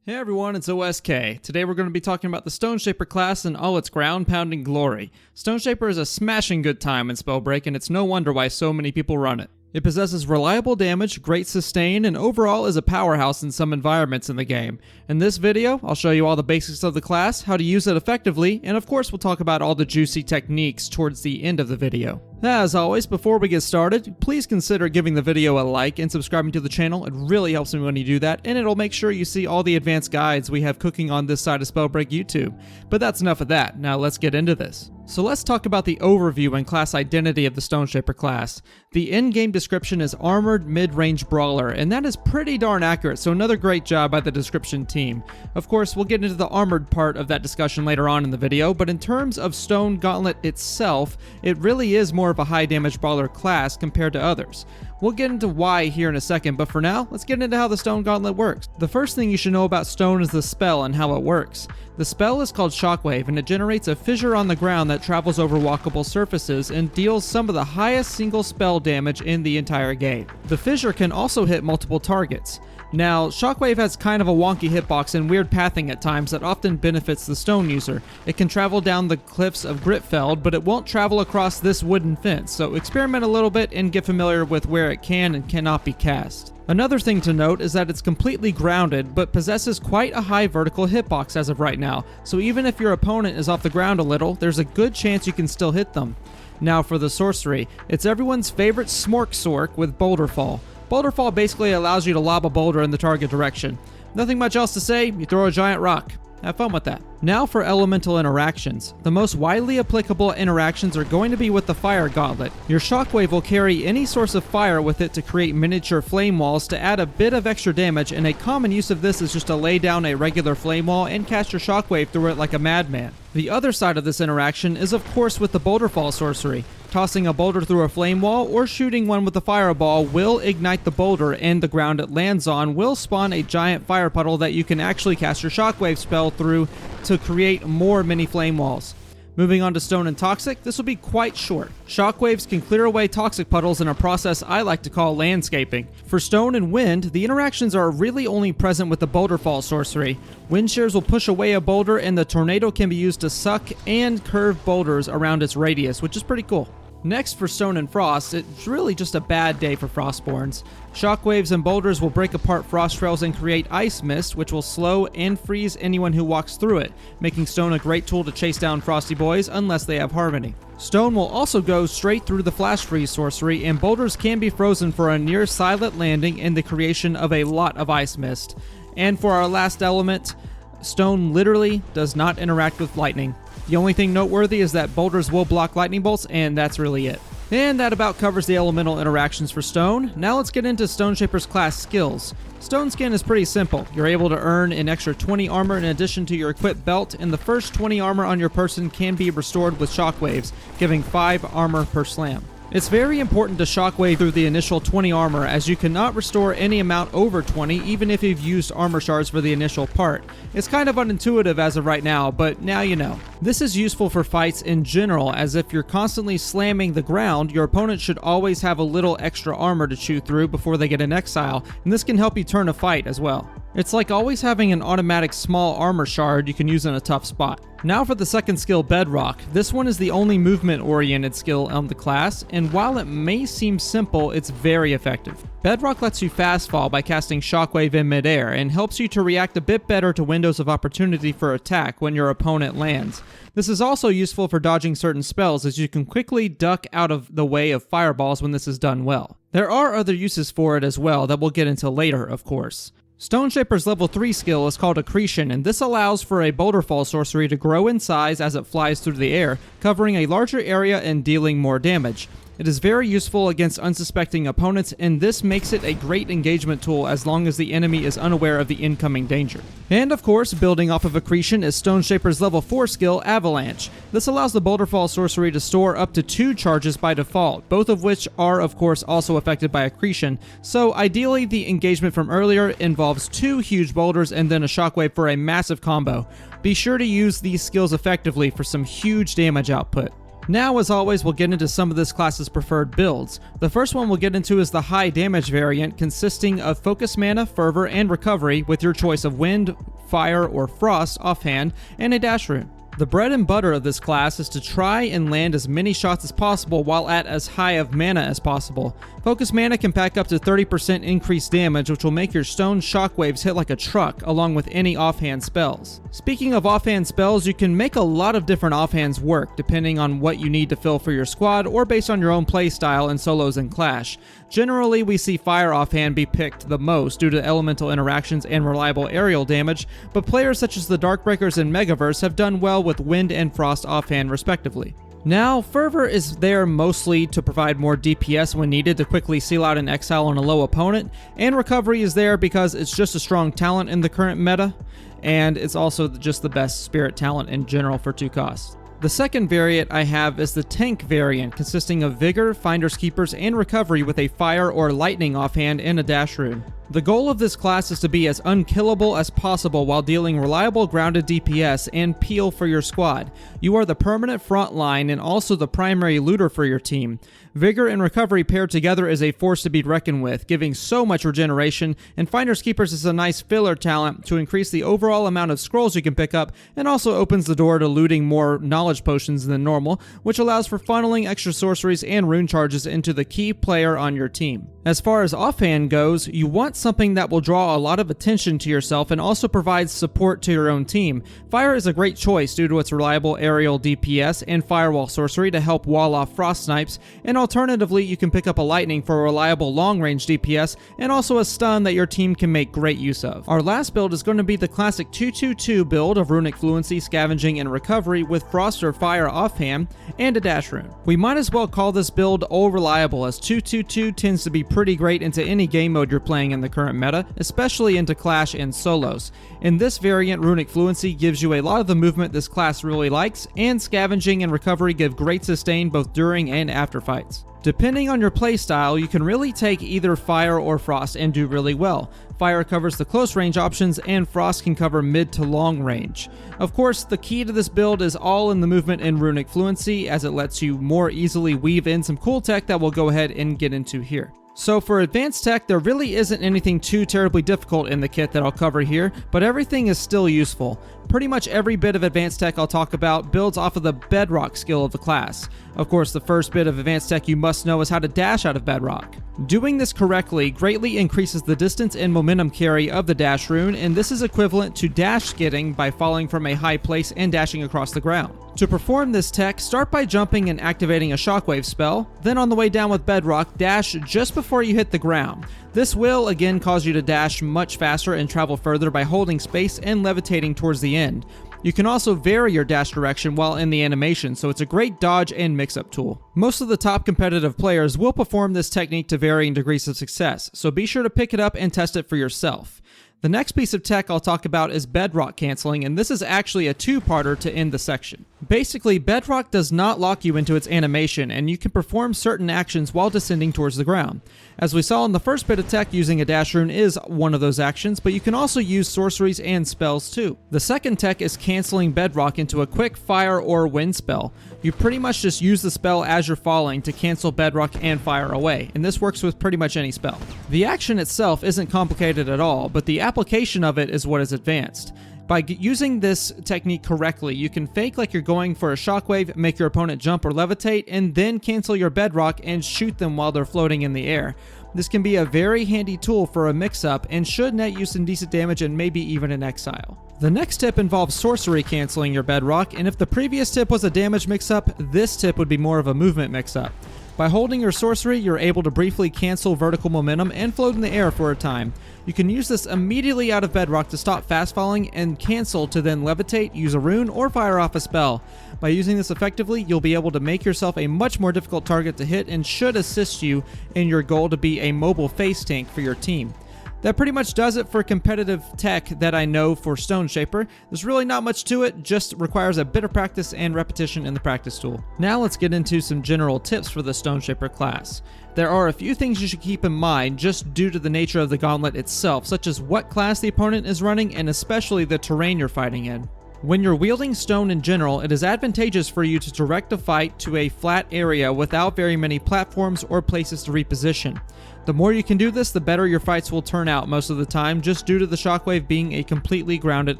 Hey everyone, it's OSK. Today we're going to be talking about the Stoneshaper class in all its ground-pounding glory. Stoneshaper is a smashing good time in Spellbreak, and it's no wonder why so many people run it. It possesses reliable damage, great sustain, and overall is a powerhouse in some environments in the game. In this video, I'll show you all the basics of the class, how to use it effectively, and of course we'll talk about all the juicy techniques towards the end of the video. As always, before we get started, please consider giving the video a like and subscribing to the channel. It really helps me when you do that, and it'll make sure you see all the advanced guides we have cooking on this side of Spellbreak YouTube. But that's enough of that, now let's get into this. So let's talk about the overview and class identity of the Stoneshaper class. The in-game description is Armored Mid-Range Brawler, and that is pretty darn accurate, so another great job by the description team. Of course, we'll get into the armored part of that discussion later on in the video, but in terms of Stone Gauntlet itself, it really is more of a high damage brawler class compared to others. We'll get into why here in a second, but for now, let's get into how the Stone Gauntlet works. The first thing you should know about Stone is the spell and how it works. The spell is called Shockwave, and it generates a fissure on the ground that travels over walkable surfaces and deals some of the highest single spell damage in the entire game. The fissure can also hit multiple targets. Now, Shockwave has kind of a wonky hitbox and weird pathing at times that often benefits the stone user. It can travel down the cliffs of Gritfeld, but it won't travel across this wooden fence, so experiment a little bit and get familiar with where it can and cannot be cast. Another thing to note is that it's completely grounded, but possesses quite a high vertical hitbox as of right now, so even if your opponent is off the ground a little, there's a good chance you can still hit them. Now for the sorcery, it's everyone's favorite Smork Sork with Boulder Fall. Boulder Fall basically allows you to lob a boulder in the target direction. Nothing much else to say, you throw a giant rock. Have fun with that. Now for elemental interactions. The most widely applicable interactions are going to be with the Fire Gauntlet. Your Shockwave will carry any source of fire with it to create miniature flame walls to add a bit of extra damage, and a common use of this is just to lay down a regular flame wall and cast your Shockwave through it like a madman. The other side of this interaction is of course with the Boulder Fall sorcery. Tossing a boulder through a flame wall or shooting one with a fireball will ignite the boulder, and the ground it lands on will spawn a giant fire puddle that you can actually cast your Shockwave spell through to create more mini flame walls. Moving on to Stone and Toxic, this will be quite short. Shockwaves can clear away toxic puddles in a process I like to call landscaping. For Stone and Wind, the interactions are really only present with the Boulder Fall sorcery. Wind shears will push away a boulder, and the tornado can be used to suck and curve boulders around its radius, which is pretty cool. Next for Stone and Frost, it's really just a bad day for Frostborns. Shockwaves and boulders will break apart frost trails and create ice mist, which will slow and freeze anyone who walks through it, making Stone a great tool to chase down Frosty Boys unless they have Harmony. Stone will also go straight through the Flash Freeze sorcery, and boulders can be frozen for a near silent landing and the creation of a lot of ice mist. And for our last element, Stone literally does not interact with lightning. The only thing noteworthy is that boulders will block lightning bolts, and that's really it. And that about covers the elemental interactions for Stone. Now let's get into Stoneshaper's class skills. Stone Skin is pretty simple. You're able to earn an extra 20 armor in addition to your equipped belt, and the first 20 armor on your person can be restored with Shockwaves, giving 5 armor per slam. It's very important to Shockwave through the initial 20 armor, as you cannot restore any amount over 20 even if you've used armor shards for the initial part. It's kind of unintuitive as of right now, but now you know. This is useful for fights in general, as if you're constantly slamming the ground, your opponent should always have a little extra armor to chew through before they get an exile, and this can help you turn a fight as well. It's like always having an automatic small armor shard you can use in a tough spot. Now for the second skill, Bedrock. This one is the only movement-oriented skill on the class, and while it may seem simple, it's very effective. Bedrock lets you fast fall by casting Shockwave in midair, and helps you to react a bit better to windows of opportunity for attack when your opponent lands. This is also useful for dodging certain spells, as you can quickly duck out of the way of fireballs when this is done well. There are other uses for it as well that we'll get into later, of course. Stoneshaper's level 3 skill is called Accretion, and this allows for a Boulder Fall sorcery to grow in size as it flies through the air, covering a larger area and dealing more damage. It is very useful against unsuspecting opponents, and this makes it a great engagement tool as long as the enemy is unaware of the incoming danger. And of course, building off of Accretion is Stoneshaper's level 4 skill, Avalanche. This allows the Boulder Fall sorcery to store up to 2 charges by default, both of which are of course also affected by Accretion, so ideally the engagement from earlier involves 2 huge boulders and then a Shockwave for a massive combo. Be sure to use these skills effectively for some huge damage output. Now, as always, we'll get into some of this class's preferred builds. The first one we'll get into is the high damage variant, consisting of Focus Mana, Fervor, and Recovery with your choice of Wind, Fire or Frost offhand, and a dash rune. The bread and butter of this class is to try and land as many shots as possible while at as high of mana as possible. Focus mana can pack up to 30% increased damage, which will make your stone shockwaves hit like a truck, along with any offhand spells. Speaking of offhand spells, you can make a lot of different offhands work, depending on what you need to fill for your squad, or based on your own playstyle in solos and Clash. Generally, we see Fire offhand be picked the most due to elemental interactions and reliable aerial damage, but players such as the Darkbreakers and Megaverse have done well with Wind and Frost offhand respectively. Now, Fervor is there mostly to provide more DPS when needed to quickly seal out an exile on a low opponent, and Recovery is there because it's just a strong talent in the current meta, and it's also just the best spirit talent in general for 2 costs. The second variant I have is the Tank variant, consisting of Vigor, Finders Keepers, and Recovery with a Fire or Lightning offhand and a dash rune. The goal of this class is to be as unkillable as possible while dealing reliable grounded DPS and peel for your squad. You are the permanent front line and also the primary looter for your team. Vigor and Recovery paired together is a force to be reckoned with, giving so much regeneration, and Finders Keepers is a nice filler talent to increase the overall amount of scrolls you can pick up, and also opens the door to looting more knowledge potions than normal, which allows for funneling extra sorceries and rune charges into the key player on your team. As far as offhand goes, you want something that will draw a lot of attention to yourself and also provides support to your own team. Fire is a great choice due to its reliable aerial DPS and firewall sorcery to help wall off frost snipes, and alternatively you can pick up a lightning for a reliable long range DPS and also a stun that your team can make great use of. Our last build is going to be the classic 2-2-2 build of runic fluency, scavenging, and recovery with frost or fire offhand and a dash rune. We might as well call this build all reliable, as 2-2-2 tends to be pretty great into any game mode you're playing in the current meta, especially into Clash and solos. In this variant, runic fluency gives you a lot of the movement this class really likes, and scavenging and recovery give great sustain both during and after fights. Depending on your playstyle, you can really take either Fire or Frost and do really well. Fire covers the close range options, and Frost can cover mid to long range. Of course, the key to this build is all in the movement and runic fluency, as it lets you more easily weave in some cool tech that we'll go ahead and get into here. So for advanced tech, there really isn't anything too terribly difficult in the kit that I'll cover here, but everything is still useful. Pretty much every bit of advanced tech I'll talk about builds off of the bedrock skill of the class. Of course, the first bit of advanced tech you must know is how to dash out of bedrock. Doing this correctly greatly increases the distance and momentum carry of the dash rune, and this is equivalent to dash skidding by falling from a high place and dashing across the ground. To perform this tech, start by jumping and activating a shockwave spell, then on the way down with bedrock, dash just before you hit the ground. This will again cause you to dash much faster and travel further by holding space and levitating towards the end. You can also vary your dash direction while in the animation, so it's a great dodge and mix-up tool. Most of the top competitive players will perform this technique to varying degrees of success, so be sure to pick it up and test it for yourself. The next piece of tech I'll talk about is bedrock canceling, and this is actually a two-parter to end the section. Basically, bedrock does not lock you into its animation, and you can perform certain actions while descending towards the ground. As we saw in the first bit of tech, using a dash rune is one of those actions, but you can also use sorceries and spells too. The second tech is canceling bedrock into a quick fire or wind spell. You pretty much just use the spell as you're falling to cancel bedrock and fire away, and this works with pretty much any spell. The action itself isn't complicated at all, but the application of it is what is advanced. By using this technique correctly, you can fake like you're going for a shockwave, make your opponent jump or levitate, and then cancel your bedrock and shoot them while they're floating in the air. This can be a very handy tool for a mix-up and should net you some decent damage and maybe even an exile. The next tip involves sorcery canceling your bedrock, and if the previous tip was a damage mix-up, this tip would be more of a movement mix-up. By holding your sorcery, you're able to briefly cancel vertical momentum and float in the air for a time. You can use this immediately out of bedrock to stop fast falling and cancel to then levitate, use a rune, or fire off a spell. By using this effectively, you'll be able to make yourself a much more difficult target to hit and should assist you in your goal to be a mobile face tank for your team. That pretty much does it for competitive tech that I know for Stoneshaper. There's really not much to it, just requires a bit of practice and repetition in the practice tool. Now let's get into some general tips for the Stoneshaper class. There are a few things you should keep in mind just due to the nature of the gauntlet itself, such as what class the opponent is running and especially the terrain you're fighting in. When you're wielding stone in general, it is advantageous for you to direct a fight to a flat area without very many platforms or places to reposition. The more you can do this, the better your fights will turn out most of the time, just due to the shockwave being a completely grounded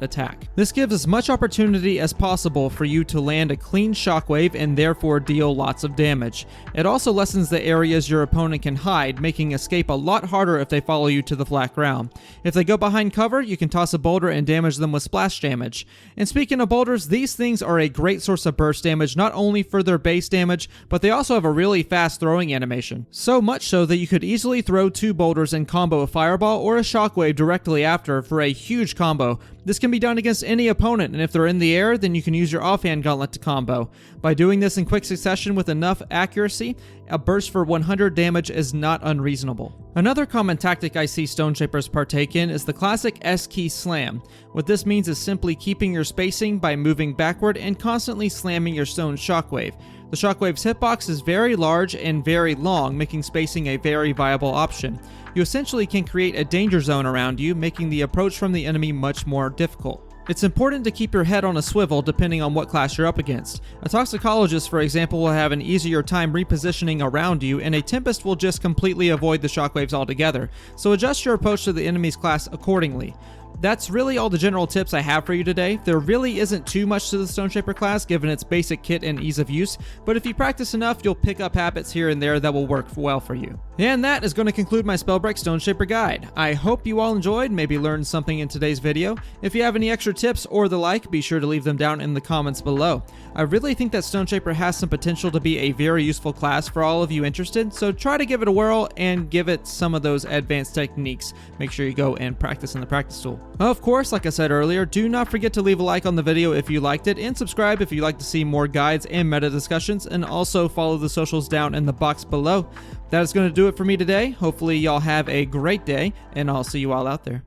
attack. This gives as much opportunity as possible for you to land a clean shockwave and therefore deal lots of damage. It also lessens the areas your opponent can hide, making escape a lot harder if they follow you to the flat ground. If they go behind cover, you can toss a boulder and damage them with splash damage. And speaking of boulders, these things are a great source of burst damage, not only for their base damage, but they also have a really fast throwing animation. So much so that you could easily throw 2 boulders and combo a fireball or a shockwave directly after for a huge combo. This can be done against any opponent, and if they're in the air, then you can use your offhand gauntlet to combo. By doing this in quick succession with enough accuracy, a burst for 100 damage is not unreasonable. Another common tactic I see Stoneshapers partake in is the classic S-key slam. What this means is simply keeping your spacing by moving backward and constantly slamming your stone shockwave. The shockwave's hitbox is very large and very long, making spacing a very viable option. You essentially can create a danger zone around you, making the approach from the enemy much more difficult. It's important to keep your head on a swivel depending on what class you're up against. A Toxicologist, for example, will have an easier time repositioning around you, and a Tempest will just completely avoid the shockwaves altogether, so adjust your approach to the enemy's class accordingly. That's really all the general tips I have for you today. There really isn't too much to the Stoneshaper class given its basic kit and ease of use, but if you practice enough, you'll pick up habits here and there that will work well for you. And that is going to conclude my Spellbreak Stoneshaper guide. I hope you all enjoyed, maybe learned something in today's video. If you have any extra tips or the like, be sure to leave them down in the comments below. I really think that Stoneshaper has some potential to be a very useful class for all of you interested, so try to give it a whirl and give it some of those advanced techniques. Make sure you go and practice in the practice tool. Of course, like I said earlier, do not forget to leave a like on the video if you liked it, and subscribe if you'd like to see more guides and meta discussions, and also follow the socials down in the box below. That is going to do it for me today. Hopefully y'all have a great day, and I'll see you all out there.